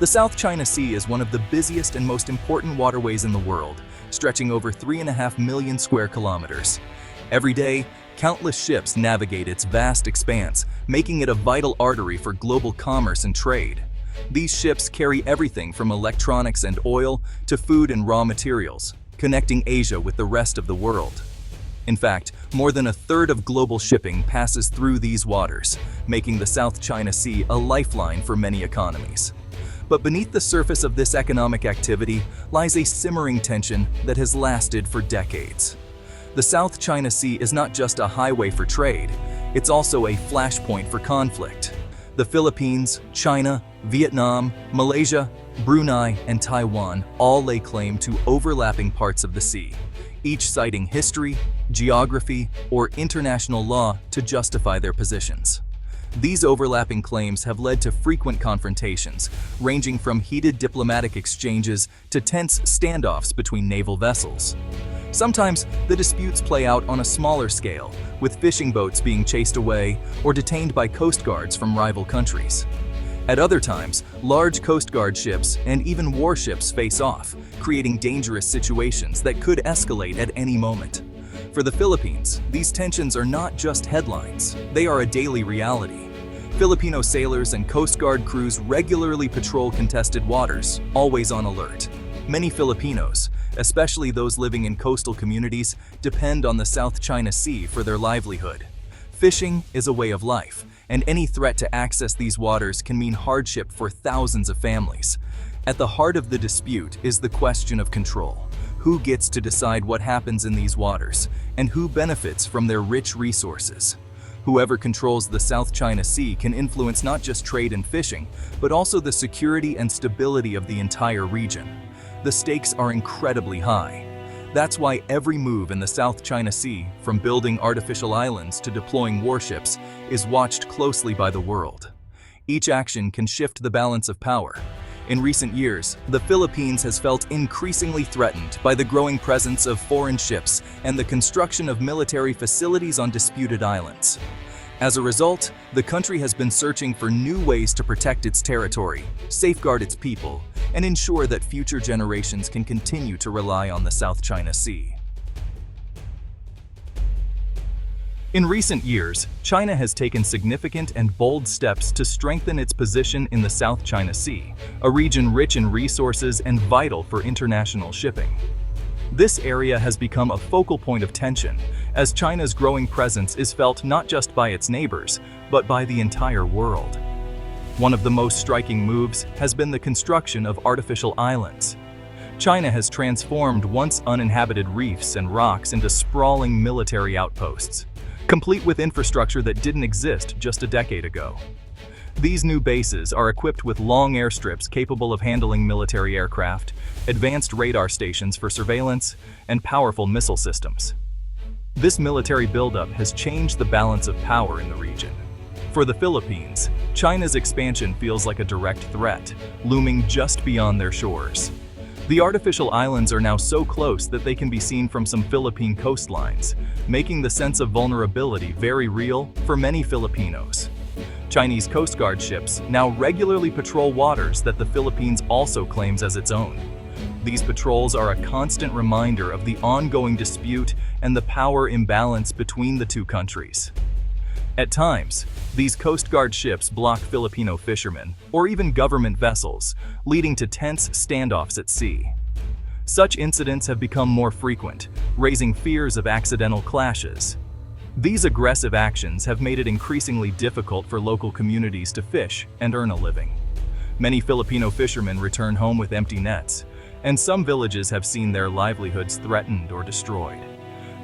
The South China Sea is one of the busiest and most important waterways in the world, stretching over 3.5 million square kilometers. Every day, countless ships navigate its vast expanse, making it a vital artery for global commerce and trade. These ships carry everything from electronics and oil to food and raw materials, connecting Asia with the rest of the world. In fact, more than a third of global shipping passes through these waters, making the South China Sea a lifeline for many economies. But beneath the surface of this economic activity lies a simmering tension that has lasted for decades. The South China Sea is not just a highway for trade, it's also a flashpoint for conflict. The Philippines, China, Vietnam, Malaysia, Brunei, and Taiwan all lay claim to overlapping parts of the sea, each citing history, geography, or international law to justify their positions. These overlapping claims have led to frequent confrontations, ranging from heated diplomatic exchanges to tense standoffs between naval vessels. Sometimes the disputes play out on a smaller scale, with fishing boats being chased away or detained by coast guards from rival countries. At other times, large Coast Guard ships and even warships face off, creating dangerous situations that could escalate at any moment. For the Philippines, these tensions are not just headlines, they are a daily reality. Filipino sailors and Coast Guard crews regularly patrol contested waters, always on alert. Many Filipinos, especially those living in coastal communities, depend on the South China Sea for their livelihood. Fishing is a way of life, and any threat to access these waters can mean hardship for thousands of families. At the heart of the dispute is the question of control. Who gets to decide what happens in these waters, and who benefits from their rich resources? Whoever controls the South China Sea can influence not just trade and fishing, but also the security and stability of the entire region. The stakes are incredibly high. That's why every move in the South China Sea, from building artificial islands to deploying warships, is watched closely by the world. Each action can shift the balance of power. In recent years, the Philippines has felt increasingly threatened by the growing presence of foreign ships and the construction of military facilities on disputed islands. As a result, the country has been searching for new ways to protect its territory, safeguard its people, and ensure that future generations can continue to rely on the South China Sea. In recent years, China has taken significant and bold steps to strengthen its position in the South China Sea, a region rich in resources and vital for international shipping. This area has become a focal point of tension, as China's growing presence is felt not just by its neighbors, but by the entire world. One of the most striking moves has been the construction of artificial islands. China has transformed once uninhabited reefs and rocks into sprawling military outposts, complete with infrastructure that didn't exist just a decade ago. These new bases are equipped with long airstrips capable of handling military aircraft, advanced radar stations for surveillance, and powerful missile systems. This military buildup has changed the balance of power in the region. For the Philippines, China's expansion feels like a direct threat, looming just beyond their shores. The artificial islands are now so close that they can be seen from some Philippine coastlines, making the sense of vulnerability very real for many Filipinos. Chinese Coast Guard ships now regularly patrol waters that the Philippines also claims as its own. These patrols are a constant reminder of the ongoing dispute and the power imbalance between the two countries. At times, these Coast Guard ships block Filipino fishermen or even government vessels, leading to tense standoffs at sea. Such incidents have become more frequent, raising fears of accidental clashes. These aggressive actions have made it increasingly difficult for local communities to fish and earn a living. Many Filipino fishermen return home with empty nets, and some villages have seen their livelihoods threatened or destroyed.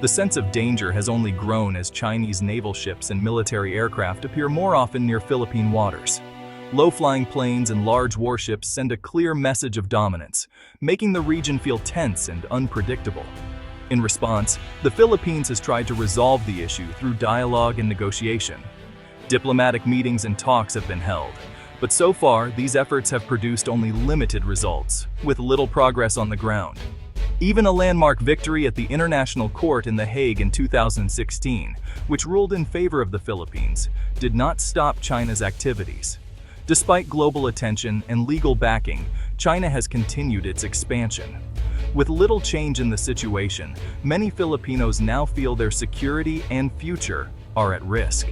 The sense of danger has only grown as Chinese naval ships and military aircraft appear more often near Philippine waters. Low-flying planes and large warships send a clear message of dominance, making the region feel tense and unpredictable. In response, the Philippines has tried to resolve the issue through dialogue and negotiation. Diplomatic meetings and talks have been held, but so far these efforts have produced only limited results, with little progress on the ground. Even a landmark victory at the International Court in The Hague in 2016, which ruled in favor of the Philippines, did not stop China's activities. Despite global attention and legal backing, China has continued its expansion. With little change in the situation, many Filipinos now feel their security and future are at risk.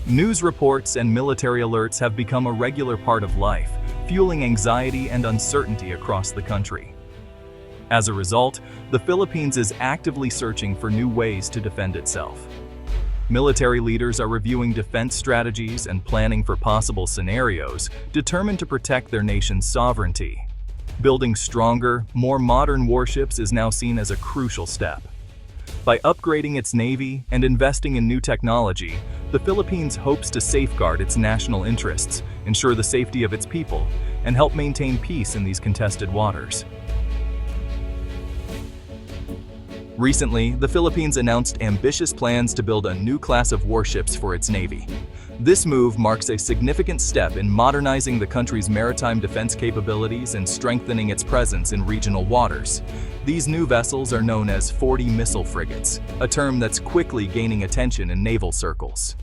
News reports and military alerts have become a regular part of life, fueling anxiety and uncertainty across the country. As a result, the Philippines is actively searching for new ways to defend itself. Military leaders are reviewing defense strategies and planning for possible scenarios, determined to protect their nation's sovereignty. Building stronger, more modern warships is now seen as a crucial step. By upgrading its navy and investing in new technology, the Philippines hopes to safeguard its national interests, ensure the safety of its people, and help maintain peace in these contested waters. Recently, the Philippines announced ambitious plans to build a new class of warships for its navy. This move marks a significant step in modernizing the country's maritime defense capabilities and strengthening its presence in regional waters. These new vessels are known as 40 missile frigates, a term that's quickly gaining attention in naval circles.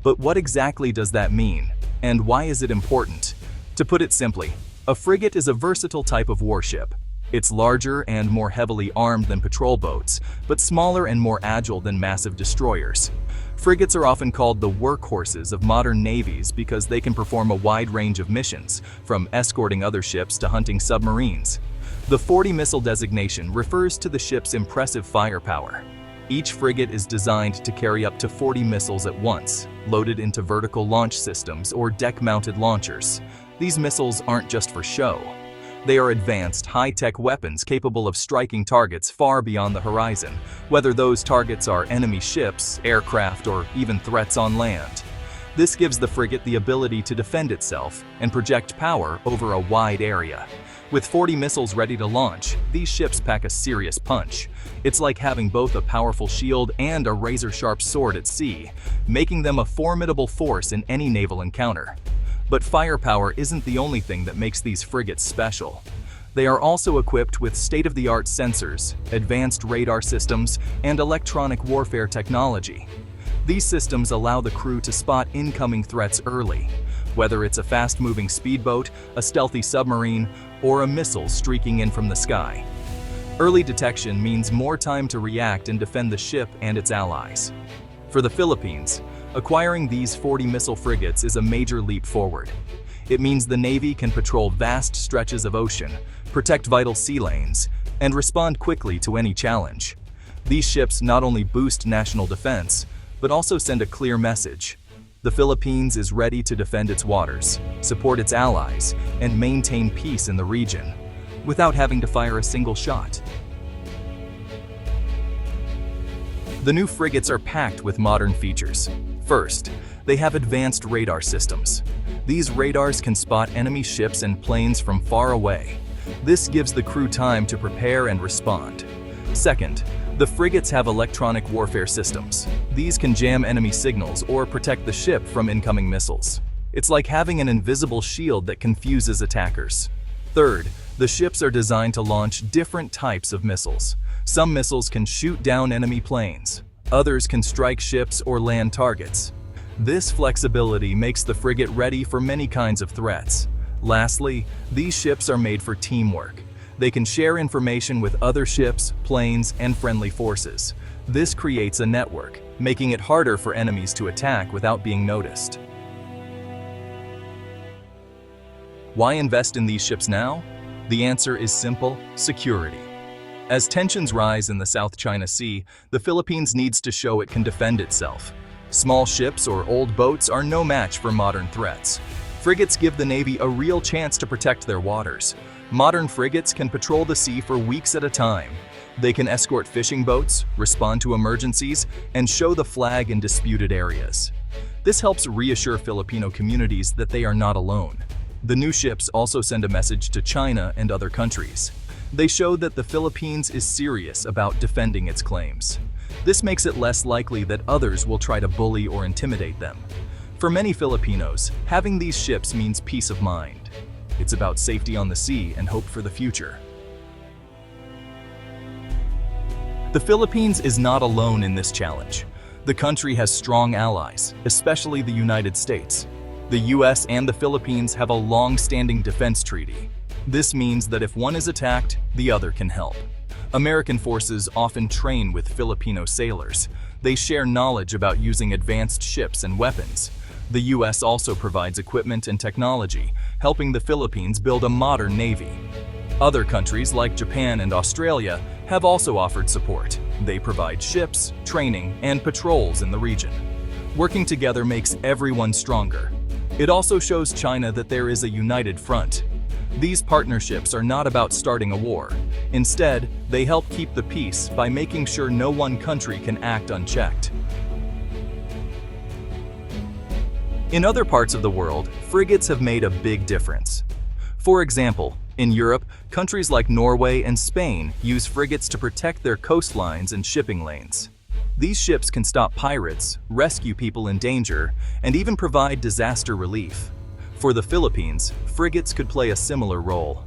But what exactly does that mean, and why is it important? To put it simply, a frigate is a versatile type of warship. It's larger and more heavily armed than patrol boats, but smaller and more agile than massive destroyers. Frigates are often called the workhorses of modern navies because they can perform a wide range of missions, from escorting other ships to hunting submarines. The 40 missile designation refers to the ship's impressive firepower. Each frigate is designed to carry up to 40 missiles at once, loaded into vertical launch systems or deck-mounted launchers. These missiles aren't just for show. They are advanced, high-tech weapons capable of striking targets far beyond the horizon, whether those targets are enemy ships, aircraft, or even threats on land. This gives the frigate the ability to defend itself and project power over a wide area. With 40 missiles ready to launch, these ships pack a serious punch. It's like having both a powerful shield and a razor-sharp sword at sea, making them a formidable force in any naval encounter. But firepower isn't the only thing that makes these frigates special. They are also equipped with state-of-the-art sensors, advanced radar systems, and electronic warfare technology. These systems allow the crew to spot incoming threats early, whether it's a fast-moving speedboat, a stealthy submarine, or a missile streaking in from the sky. Early detection means more time to react and defend the ship and its allies. For the Philippines, acquiring these 40 missile frigates is a major leap forward. It means the Navy can patrol vast stretches of ocean, protect vital sea lanes, and respond quickly to any challenge. These ships not only boost national defense, but also send a clear message. The Philippines is ready to defend its waters, support its allies, and maintain peace in the region, without having to fire a single shot. The new frigates are packed with modern features. First, they have advanced radar systems. These radars can spot enemy ships and planes from far away. This gives the crew time to prepare and respond. Second, the frigates have electronic warfare systems. These can jam enemy signals or protect the ship from incoming missiles. It's like having an invisible shield that confuses attackers. Third, the ships are designed to launch different types of missiles. Some missiles can shoot down enemy planes. Others can strike ships or land targets. This flexibility makes the frigate ready for many kinds of threats. Lastly, these ships are made for teamwork. They can share information with other ships, planes, and friendly forces. This creates a network, making it harder for enemies to attack without being noticed. Why invest in these ships now? The answer is simple: security. As tensions rise in the South China Sea, the Philippines needs to show it can defend itself. Small ships or old boats are no match for modern threats. Frigates give the Navy a real chance to protect their waters. Modern frigates can patrol the sea for weeks at a time. They can escort fishing boats, respond to emergencies, and show the flag in disputed areas. This helps reassure Filipino communities that they are not alone. The new ships also send a message to China and other countries. They show that the Philippines is serious about defending its claims. This makes it less likely that others will try to bully or intimidate them. For many Filipinos, having these ships means peace of mind. It's about safety on the sea and hope for the future. The Philippines is not alone in this challenge. The country has strong allies, especially the United States. The US and the Philippines have a long-standing defense treaty. This means that if one is attacked, the other can help. American forces often train with Filipino sailors. They share knowledge about using advanced ships and weapons. The US also provides equipment and technology, helping the Philippines build a modern navy. Other countries like Japan and Australia have also offered support. They provide ships, training, and patrols in the region. Working together makes everyone stronger. It also shows China that there is a united front. These partnerships are not about starting a war. Instead, they help keep the peace by making sure no one country can act unchecked. In other parts of the world, frigates have made a big difference. For example, in Europe, countries like Norway and Spain use frigates to protect their coastlines and shipping lanes. These ships can stop pirates, rescue people in danger, and even provide disaster relief. For the Philippines, frigates could play a similar role.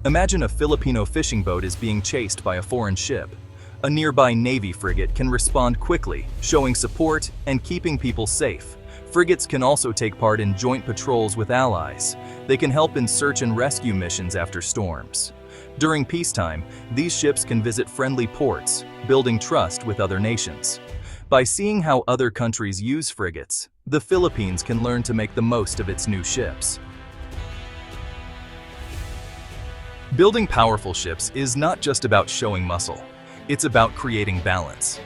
Imagine a Filipino fishing boat is being chased by a foreign ship. A nearby Navy frigate can respond quickly, showing support and keeping people safe. Frigates can also take part in joint patrols with allies. They can help in search and rescue missions after storms. During peacetime, these ships can visit friendly ports, building trust with other nations. By seeing how other countries use frigates, the Philippines can learn to make the most of its new ships. Building powerful ships is not just about showing muscle. It's about creating balance.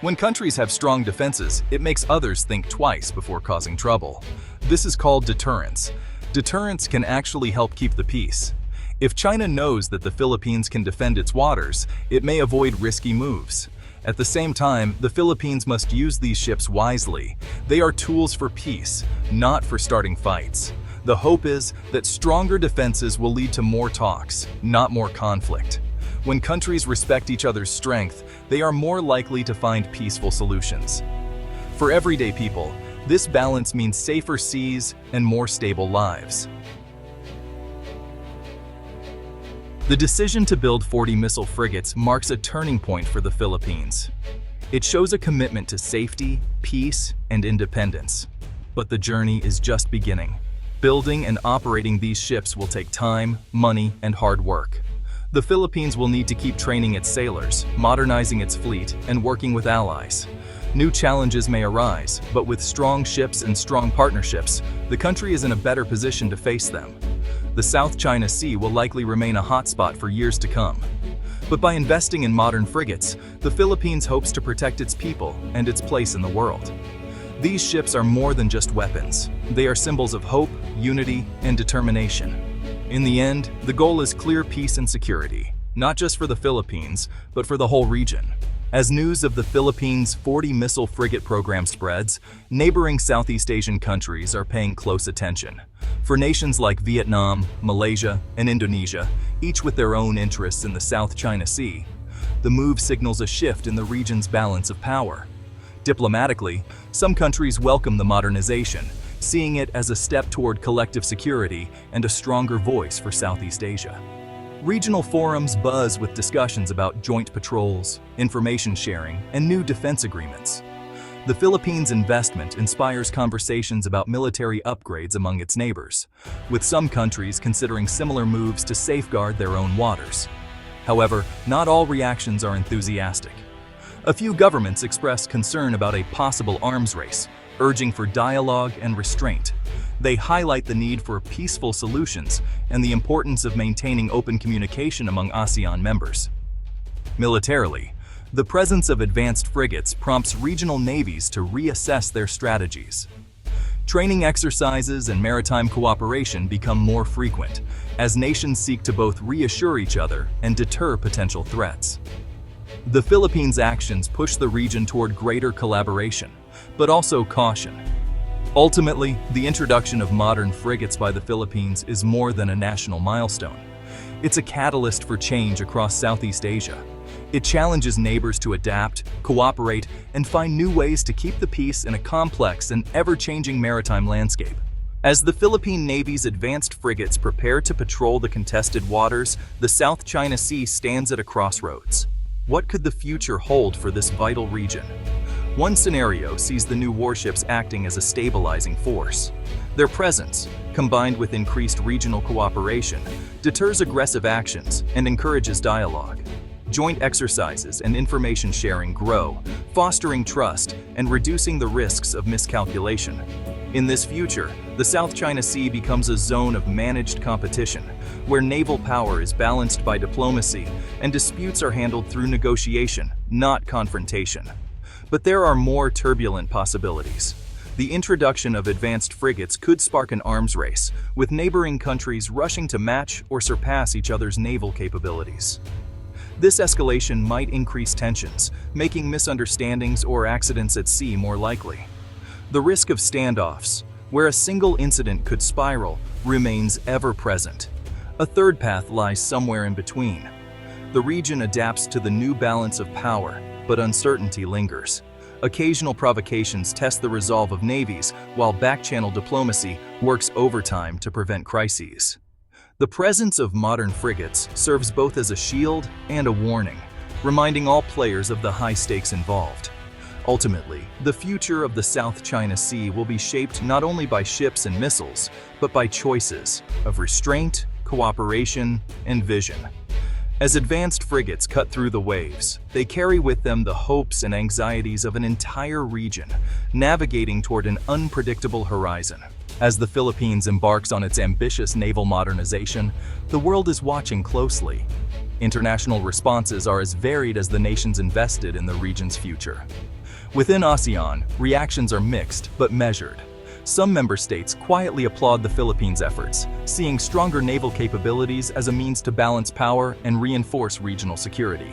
When countries have strong defenses, it makes others think twice before causing trouble. This is called deterrence. Deterrence can actually help keep the peace. If China knows that the Philippines can defend its waters, it may avoid risky moves. At the same time, the Philippines must use these ships wisely. They are tools for peace, not for starting fights. The hope is that stronger defenses will lead to more talks, not more conflict. When countries respect each other's strength, they are more likely to find peaceful solutions. For everyday people, this balance means safer seas and more stable lives. The decision to build 40 missile frigates marks a turning point for the Philippines. It shows a commitment to safety, peace, and independence. But the journey is just beginning. Building and operating these ships will take time, money, and hard work. The Philippines will need to keep training its sailors, modernizing its fleet, and working with allies. New challenges may arise, but with strong ships and strong partnerships, the country is in a better position to face them. The South China Sea will likely remain a hotspot for years to come. But by investing in modern frigates, the Philippines hopes to protect its people and its place in the world. These ships are more than just weapons. They are symbols of hope, unity, and determination. In the end, the goal is clear peace and security, not just for the Philippines, but for the whole region. As news of the Philippines' 40 missile frigate program spreads, neighboring Southeast Asian countries are paying close attention. For nations like Vietnam, Malaysia, and Indonesia, each with their own interests in the South China Sea, the move signals a shift in the region's balance of power. Diplomatically, some countries welcome the modernization, seeing it as a step toward collective security and a stronger voice for Southeast Asia. Regional forums buzz with discussions about joint patrols, information sharing, and new defense agreements. The Philippines' investment inspires conversations about military upgrades among its neighbors, with some countries considering similar moves to safeguard their own waters. However, not all reactions are enthusiastic. A few governments express concern about a possible arms race, urging for dialogue and restraint. They highlight the need for peaceful solutions and the importance of maintaining open communication among ASEAN members. Militarily, the presence of advanced frigates prompts regional navies to reassess their strategies. Training exercises and maritime cooperation become more frequent as nations seek to both reassure each other and deter potential threats. The Philippines' actions push the region toward greater collaboration, but also caution. Ultimately, the introduction of modern frigates by the Philippines is more than a national milestone. It's a catalyst for change across Southeast Asia. It challenges neighbors to adapt, cooperate, and find new ways to keep the peace in a complex and ever-changing maritime landscape. As the Philippine Navy's advanced frigates prepare to patrol the contested waters, the South China Sea stands at a crossroads. What could the future hold for this vital region? One scenario sees the new warships acting as a stabilizing force. Their presence, combined with increased regional cooperation, deters aggressive actions and encourages dialogue. Joint exercises and information sharing grow, fostering trust and reducing the risks of miscalculation. In this future, the South China Sea becomes a zone of managed competition, where naval power is balanced by diplomacy and disputes are handled through negotiation, not confrontation. But there are more turbulent possibilities. The introduction of advanced frigates could spark an arms race, with neighboring countries rushing to match or surpass each other's naval capabilities. This escalation might increase tensions, making misunderstandings or accidents at sea more likely. The risk of standoffs, where a single incident could spiral, remains ever present. A third path lies somewhere in between. The region adapts to the new balance of power, but uncertainty lingers. Occasional provocations test the resolve of navies, while back-channel diplomacy works overtime to prevent crises. The presence of modern frigates serves both as a shield and a warning, reminding all players of the high stakes involved. Ultimately, the future of the South China Sea will be shaped not only by ships and missiles, but by choices of restraint, cooperation, and vision. As advanced frigates cut through the waves, they carry with them the hopes and anxieties of an entire region, navigating toward an unpredictable horizon. As the Philippines embarks on its ambitious naval modernization, the world is watching closely. International responses are as varied as the nations invested in the region's future. Within ASEAN, reactions are mixed but measured. Some member states quietly applaud the Philippines' efforts, seeing stronger naval capabilities as a means to balance power and reinforce regional security.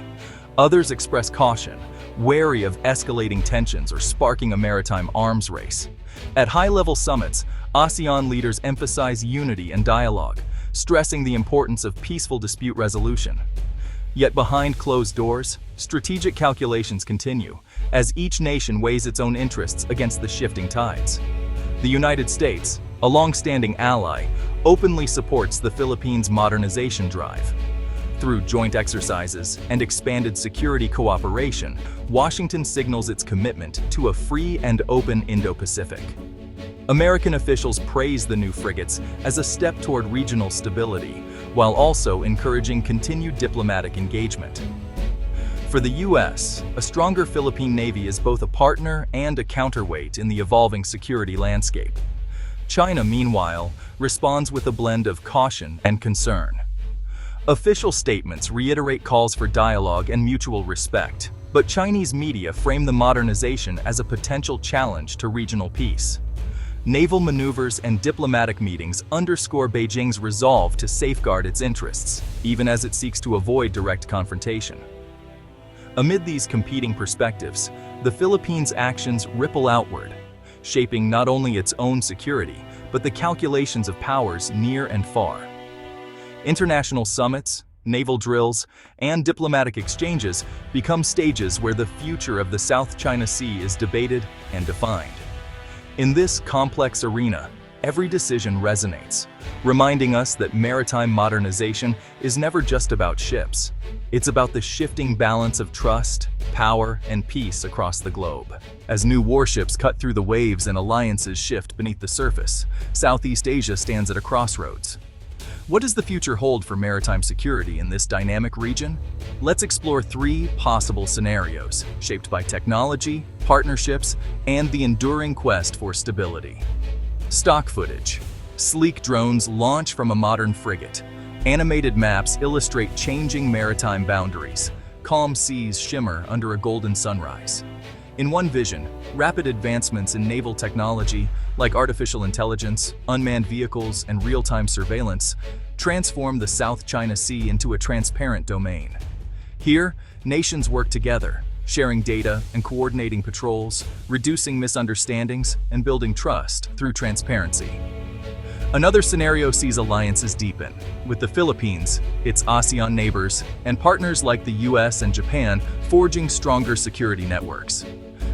Others express caution, wary of escalating tensions or sparking a maritime arms race. At high-level summits, ASEAN leaders emphasize unity and dialogue, stressing the importance of peaceful dispute resolution. Yet behind closed doors, strategic calculations continue, as each nation weighs its own interests against the shifting tides. The United States, a long-standing ally, openly supports the Philippines' modernization drive. Through joint exercises and expanded security cooperation, Washington signals its commitment to a free and open Indo-Pacific. American officials praise the new frigates as a step toward regional stability, while also encouraging continued diplomatic engagement. For the U.S., a stronger Philippine Navy is both a partner and a counterweight in the evolving security landscape. China, meanwhile, responds with a blend of caution and concern. Official statements reiterate calls for dialogue and mutual respect, but Chinese media frame the modernization as a potential challenge to regional peace. Naval maneuvers and diplomatic meetings underscore Beijing's resolve to safeguard its interests, even as it seeks to avoid direct confrontation. Amid these competing perspectives, the Philippines' actions ripple outward, shaping not only its own security, but the calculations of powers near and far. International summits, naval drills, and diplomatic exchanges become stages where the future of the South China Sea is debated and defined. In this complex arena, every decision resonates, reminding us that maritime modernization is never just about ships. It's about the shifting balance of trust, power, and peace across the globe. As new warships cut through the waves and alliances shift beneath the surface, Southeast Asia stands at a crossroads. What does the future hold for maritime security in this dynamic region? Let's explore three possible scenarios, shaped by technology, partnerships, and the enduring quest for stability. Stock footage. Sleek drones launch from a modern frigate. Animated maps illustrate changing maritime boundaries. Calm seas shimmer under a golden sunrise. In one vision, rapid advancements in naval technology, like artificial intelligence, unmanned vehicles, and real-time surveillance, transform the South China Sea into a transparent domain. Here, nations work together, sharing data and coordinating patrols, reducing misunderstandings, and building trust through transparency. Another scenario sees alliances deepen, with the Philippines, its ASEAN neighbors, and partners like the US and Japan forging stronger security networks.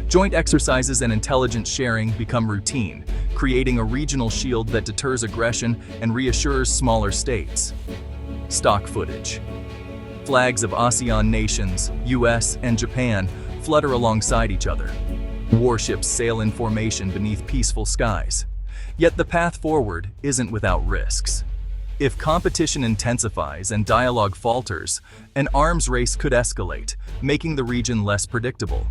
Joint exercises and intelligence sharing become routine, creating a regional shield that deters aggression and reassures smaller states. Stock footage. Flags of ASEAN nations, US, and Japan flutter alongside each other. Warships sail in formation beneath peaceful skies. Yet the path forward isn't without risks. If competition intensifies and dialogue falters, an arms race could escalate, making the region less predictable.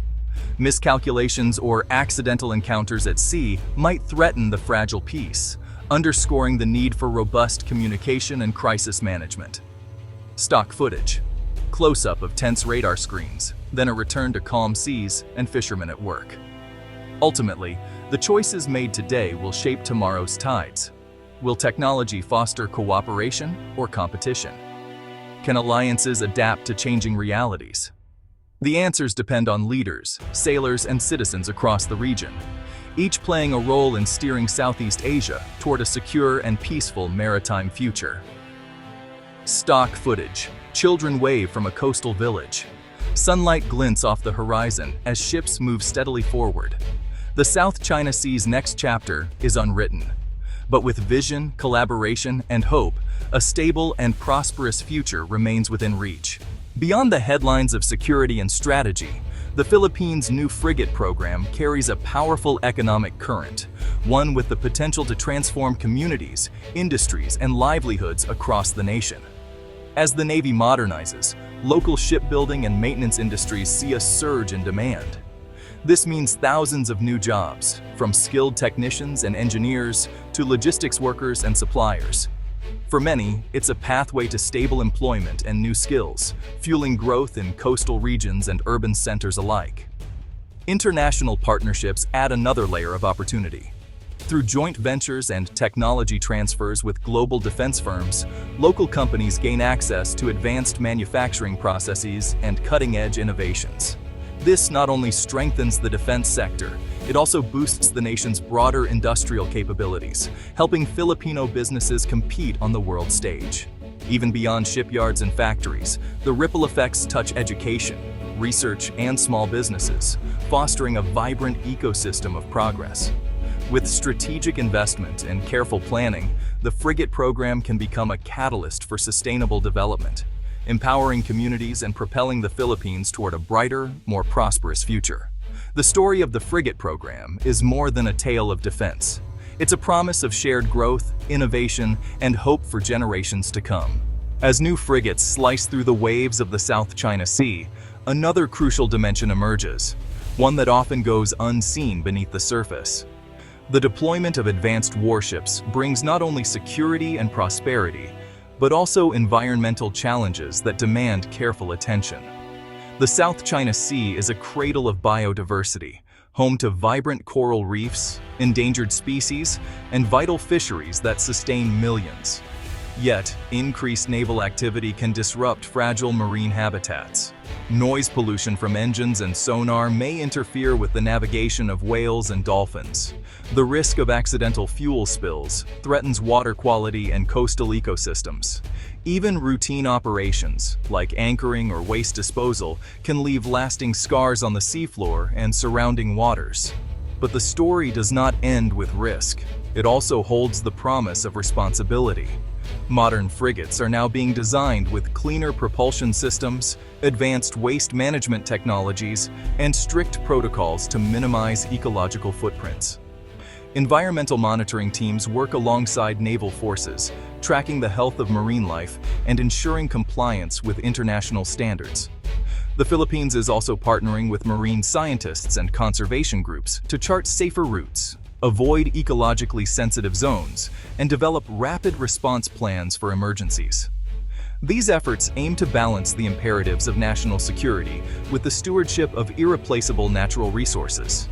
Miscalculations or accidental encounters at sea might threaten the fragile peace, underscoring the need for robust communication and crisis management. Stock footage. Close-up of tense radar screens, then a return to calm seas and fishermen at work. Ultimately, the choices made today will shape tomorrow's tides. Will technology foster cooperation or competition? Can alliances adapt to changing realities? The answers depend on leaders, sailors, and citizens across the region, each playing a role in steering Southeast Asia toward a secure and peaceful maritime future. Stock footage. Children wave from a coastal village. Sunlight glints off the horizon as ships move steadily forward. The South China Sea's next chapter is unwritten. But with vision, collaboration, and hope, a stable and prosperous future remains within reach. Beyond the headlines of security and strategy, the Philippines' new frigate program carries a powerful economic current, one with the potential to transform communities, industries, and livelihoods across the nation. As the Navy modernizes, local shipbuilding and maintenance industries see a surge in demand. This means thousands of new jobs, from skilled technicians and engineers to logistics workers and suppliers. For many, it's a pathway to stable employment and new skills, fueling growth in coastal regions and urban centers alike. International partnerships add another layer of opportunity. Through joint ventures and technology transfers with global defense firms, local companies gain access to advanced manufacturing processes and cutting-edge innovations. This not only strengthens the defense sector, it also boosts the nation's broader industrial capabilities, helping Filipino businesses compete on the world stage. Even beyond shipyards and factories, the ripple effects touch education, research, and small businesses, fostering a vibrant ecosystem of progress. With strategic investment and careful planning, the frigate program can become a catalyst for sustainable development, empowering communities and propelling the Philippines toward a brighter, more prosperous future. The story of the frigate program is more than a tale of defense. It's a promise of shared growth, innovation, and hope for generations to come. As new frigates slice through the waves of the South China Sea, another crucial dimension emerges, one that often goes unseen beneath the surface. The deployment of advanced warships brings not only security and prosperity, but also environmental challenges that demand careful attention. The South China Sea is a cradle of biodiversity, home to vibrant coral reefs, endangered species, and vital fisheries that sustain millions. Yet, increased naval activity can disrupt fragile marine habitats. Noise pollution from engines and sonar may interfere with the navigation of whales and dolphins. The risk of accidental fuel spills threatens water quality and coastal ecosystems. Even routine operations, like anchoring or waste disposal, can leave lasting scars on the seafloor and surrounding waters. But the story does not end with risk. It also holds the promise of responsibility. Modern frigates are now being designed with cleaner propulsion systems, advanced waste management technologies, and strict protocols to minimize ecological footprints. Environmental monitoring teams work alongside naval forces, tracking the health of marine life and ensuring compliance with international standards. The Philippines is also partnering with marine scientists and conservation groups to chart safer routes, avoid ecologically sensitive zones, and develop rapid response plans for emergencies. These efforts aim to balance the imperatives of national security with the stewardship of irreplaceable natural resources.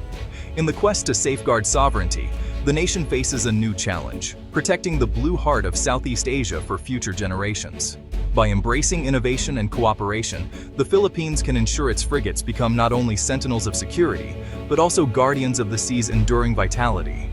In the quest to safeguard sovereignty, the nation faces a new challenge, protecting the blue heart of Southeast Asia for future generations. By embracing innovation and cooperation, the Philippines can ensure its frigates become not only sentinels of security, but also guardians of the sea's enduring vitality.